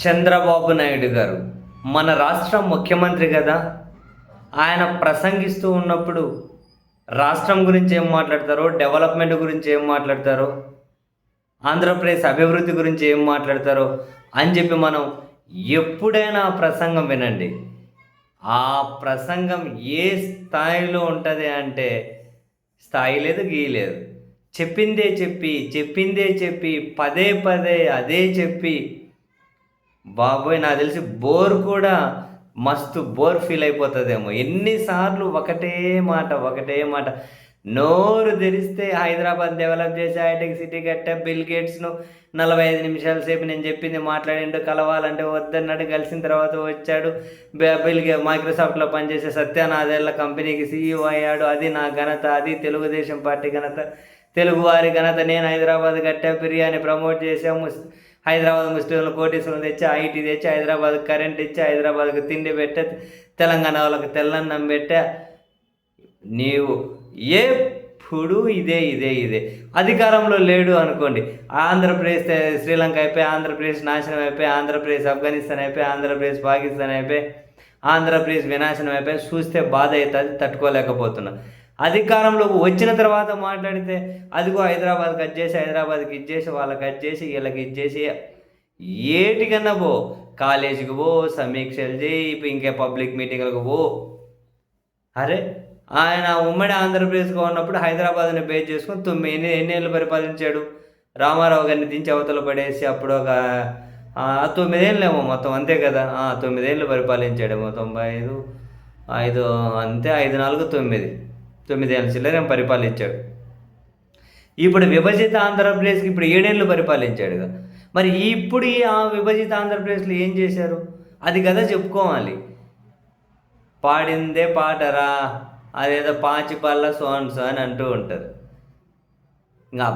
చంద్రబాబు నాయుడు గారు మన రాష్ట్రం ముఖ్యమంత్రి కదా. ఆయన ప్రసంగిస్తూ ఉన్నప్పుడు రాష్ట్రం గురించి ఏం మాట్లాడతారో, డెవలప్మెంట్ గురించి ఏం మాట్లాడతారో, ఆంధ్రప్రదేశ్ అభివృద్ధి గురించి ఏం మాట్లాడతారో అని చెప్పి మనం ఎప్పుడైనా ఆ ప్రసంగం వినండి. ఆ ప్రసంగం ఏ స్థాయిలో ఉంటుంది అంటే స్థాయి లేదు, గీయలేదు. చెప్పిందే చెప్పి పదే పదే అదే చెప్పి బాబోయ్, నాకు తెలిసి బోర్ కూడా మస్తు బోర్ ఫీల్ అయిపోతుందేమో. ఎన్నిసార్లు ఒకటే మాట నోరు తెరిస్తే హైదరాబాద్ డెవలప్ చేసి హైటెక్ సిటీ కట్టా, బిల్ గేట్స్ను 45 నిమిషాల సేపు నేను చెప్పింది మాట్లాడిండు, కలవాలంటే వద్దన్నాడు, కలిసిన తర్వాత వచ్చాడు. మైక్రోసాఫ్ట్లో పనిచేసే సత్యానాదేళ్ల కంపెనీకి సీఈఓ అయ్యాడు. అది నా ఘనత, అది తెలుగుదేశం పార్టీ ఘనత, తెలుగువారి ఘనత. నేను హైదరాబాద్ కట్టా, బిర్యానీ ప్రమోట్ చేసాము, హైదరాబాద్ ముస్లింలు కోటీసులు తెచ్చి, ఐటీ తెచ్చి, హైదరాబాద్కి కరెంట్ ఇచ్చి, హైదరాబాద్కి తిండి పెట్టా, తెలంగాణ వాళ్ళకి తెల్లన్నం పెట్టా. నీవు ఎప్పుడు ఇదే అధికారంలో లేడు అనుకోండి, ఆంధ్రప్రదేశ్ శ్రీలంక అయిపోయి, ఆంధ్రప్రదేశ్ నాశనం అయిపోయి, ఆంధ్రప్రదేశ్ ఆఫ్ఘనిస్తాన్ అయిపోయి, ఆంధ్రప్రదేశ్ పాకిస్తాన్ అయిపోయి, ఆంధ్రప్రదేశ్ వినాశనం అయిపోయి, చూస్తే బాధ అవుతుంది, తట్టుకోలేకపోతున్నా. అధికారంలోకి వచ్చిన తర్వాత మాట్లాడితే అదిగో హైదరాబాద్కి వచ్చేసి, హైదరాబాద్కి ఇచ్చేసి, వాళ్ళకి వచ్చేసి, వీళ్ళకి ఇచ్చేసి, ఏటికన్నా పో, కాలేజీకి పో, సమీక్షలు చేయి, ఇంకే పబ్లిక్ మీటింగ్లకు పో. అరే, ఆయన ఉమ్మడి ఆంధ్రప్రదేశ్గా ఉన్నప్పుడు హైదరాబాద్ని బేస్ చేసుకొని ఎన్నేళ్ళు పరిపాలించాడు. రామారావు గారిని దించి అవతల పడేసి అప్పుడు ఒక 9 ఏళ్ళేమో మొత్తం, అంతే కదా. 9 ఏళ్ళు పరిపాలించాడేమో, 95 అంతే, 5 4 9 ఏళ్ళ చిల్లరేం పరిపాలించాడు. ఇప్పుడు విభజిత ఆంధ్రప్రదేశ్కి ఇప్పుడు 7 ఏళ్ళు పరిపాలించాడుగా. మరి ఇప్పుడు ఆ విభజిత ఆంధ్రప్రదేశ్లో ఏం చేశారు అది కదా చెప్పుకోవాలి. పాడిందే పాటరా, అదేదో పాచిపల్ల సోన్స్ అని అంటూ ఉంటారు. ఇంకా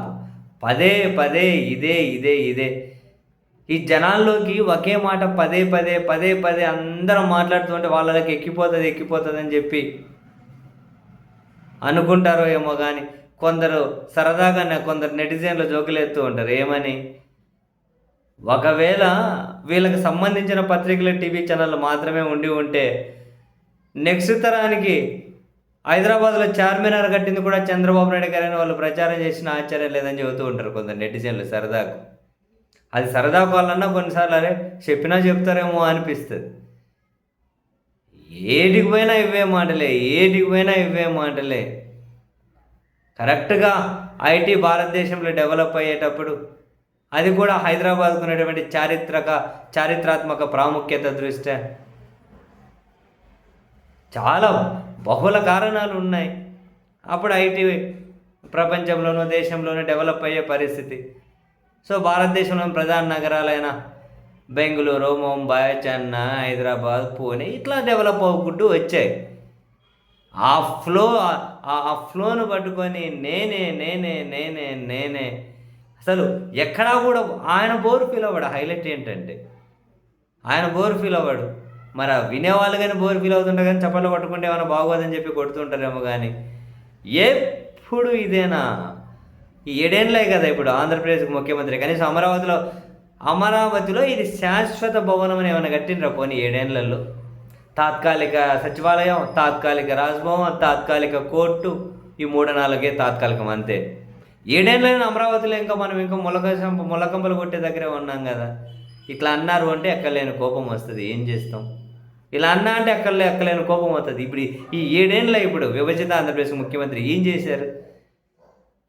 పదే ఇదే ఈ జనాల్లోకి ఒకే మాట పదే అందరం మాట్లాడుతుంటే వాళ్ళకి ఎక్కిపోతుంది అని చెప్పి అనుకుంటారో ఏమో. కానీ కొందరు సరదాగా కొందరు నెటిజన్లు జోకులేస్తూ ఉంటారు. ఏమని, ఒకవేళ వీళ్ళకి సంబంధించిన పత్రికలు, టీవీ ఛానళ్ళు మాత్రమే ఉంటే నెక్స్ట్ తరానికి హైదరాబాద్లో చార్మినార్ కట్టింది కూడా చంద్రబాబు నాయుడు గారని వాళ్ళు ప్రచారం చేసిన ఆశ్చర్యం లేదని చెబుతూ ఉంటారు కొందరు నెటిజన్లు సరదాకు. అది సరదాకు వాళ్ళన్నా కొన్నిసార్లు అరే చెప్పినా చెప్తారేమో అనిపిస్తుంది. ఏటికి పోయినా ఇవే మాటలే. కరెక్ట్గా ఐటీ భారతదేశంలో డెవలప్ అయ్యేటప్పుడు అది కూడా హైదరాబాద్కు ఉన్నటువంటి చారిత్రాత్మక ప్రాముఖ్యత దృష్ట్యా చాలా బహుళ కారణాలు ఉన్నాయి. అప్పుడు ఐటీ ప్రపంచంలోనూ దేశంలోనూ డెవలప్ అయ్యే పరిస్థితి. సో భారతదేశంలోని ప్రధాన నగరాలైన బెంగళూరు, ముంబై, చెన్నై, హైదరాబాద్, పూణే ఇట్లా డెవలప్ అవ్వకుంటూ వచ్చాయి. ఆ ఫ్లోను పట్టుకొని నేనే అసలు ఎక్కడా కూడా ఆయన బోర్ ఫీల్ అవ్వడు. హైలైట్ ఏంటంటే ఆయన బోర్ ఫీల్ అవ్వడు. మరి వినేవాళ్ళు కానీ బోర్ ఫీల్ అవుతుంటారు, కానీ చప్పట్లు పట్టుకుంటే ఏమైనా బాగోదని చెప్పి కొడుతుంటారేమో. కానీ ఎప్పుడు ఇదేనా? ఈ 7 ఏళ్ళే కదా ఇప్పుడు ఆంధ్రప్రదేశ్కి ముఖ్యమంత్రి. కనీసం అమరావతిలో ఇది శాశ్వత భవనం అని ఏమైనా కట్టినరా పోనీ 7 ఏళ్లలో? తాత్కాలిక సచివాలయం, తాత్కాలిక రాజ్భవన్, తాత్కాలిక కోర్టు, ఈ 3-4 తాత్కాలికం అంతే. 7 ఏళ్ళైనా అమరావతిలో మనం ఇంకా మొలకంపలు కొట్టే దగ్గరే ఉన్నాం కదా. ఇట్లా అన్నారు అంటే ఎక్కలేని కోపం వస్తుంది. ఏం చేస్తాం? ఇలా అన్నా అంటే ఎక్కలేని కోపం వస్తుంది. ఇప్పుడు ఈ 7 ఏళ్ళ ఇప్పుడు విభజిత ఆంధ్రప్రదేశ్ ముఖ్యమంత్రి ఏం చేశారు?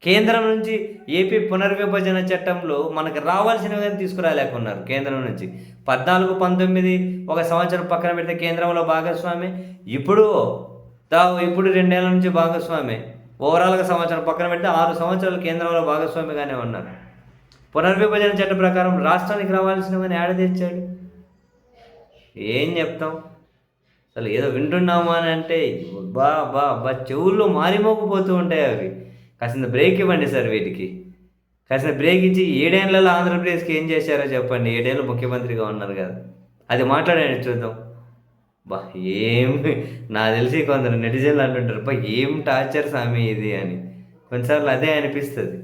కేంద్రం నుంచి ఏపీ పునర్విభజన చట్టంలో మనకు రావాల్సినవి తీసుకురాలేకున్నారు. కేంద్రం నుంచి 14-19 ఒక సంవత్సరం పక్కన పెడితే కేంద్రంలో భాగస్వామి, ఇప్పుడు 2 ఏళ్ళ నుంచి భాగస్వామి. ఓవరాల్గా సంవత్సరం పక్కన పెడితే 6 సంవత్సరాలు కేంద్రంలో భాగస్వామిగానే ఉన్నారు. పునర్విభజన చట్టం ప్రకారం రాష్ట్రానికి రావాల్సినవని ఏడ తెచ్చాడు? ఏం చెప్తాం? అసలు ఏదో వింటున్నామా అని అంటే చెవుల్లో మారిమోగిపోతూ ఉంటాయి అవి. కాసిన బ్రేక్ ఇవ్వండి సార్ వీటికి. కాసిన బ్రేక్ ఇచ్చి 7 ఏళ్లలో ఆంధ్రప్రదేశ్కి ఏం చేశారో చెప్పండి. 7 ఏళ్ళు ముఖ్యమంత్రిగా ఉన్నారు కదా, అది మాట్లాడండి చూద్దాం. నాకు తెలిసి కొందరు నెటిజన్లు అంటుంటారు ఏం టార్చర్ స్వామి ఇది అని. కొన్నిసార్లు అదే అనిపిస్తుంది.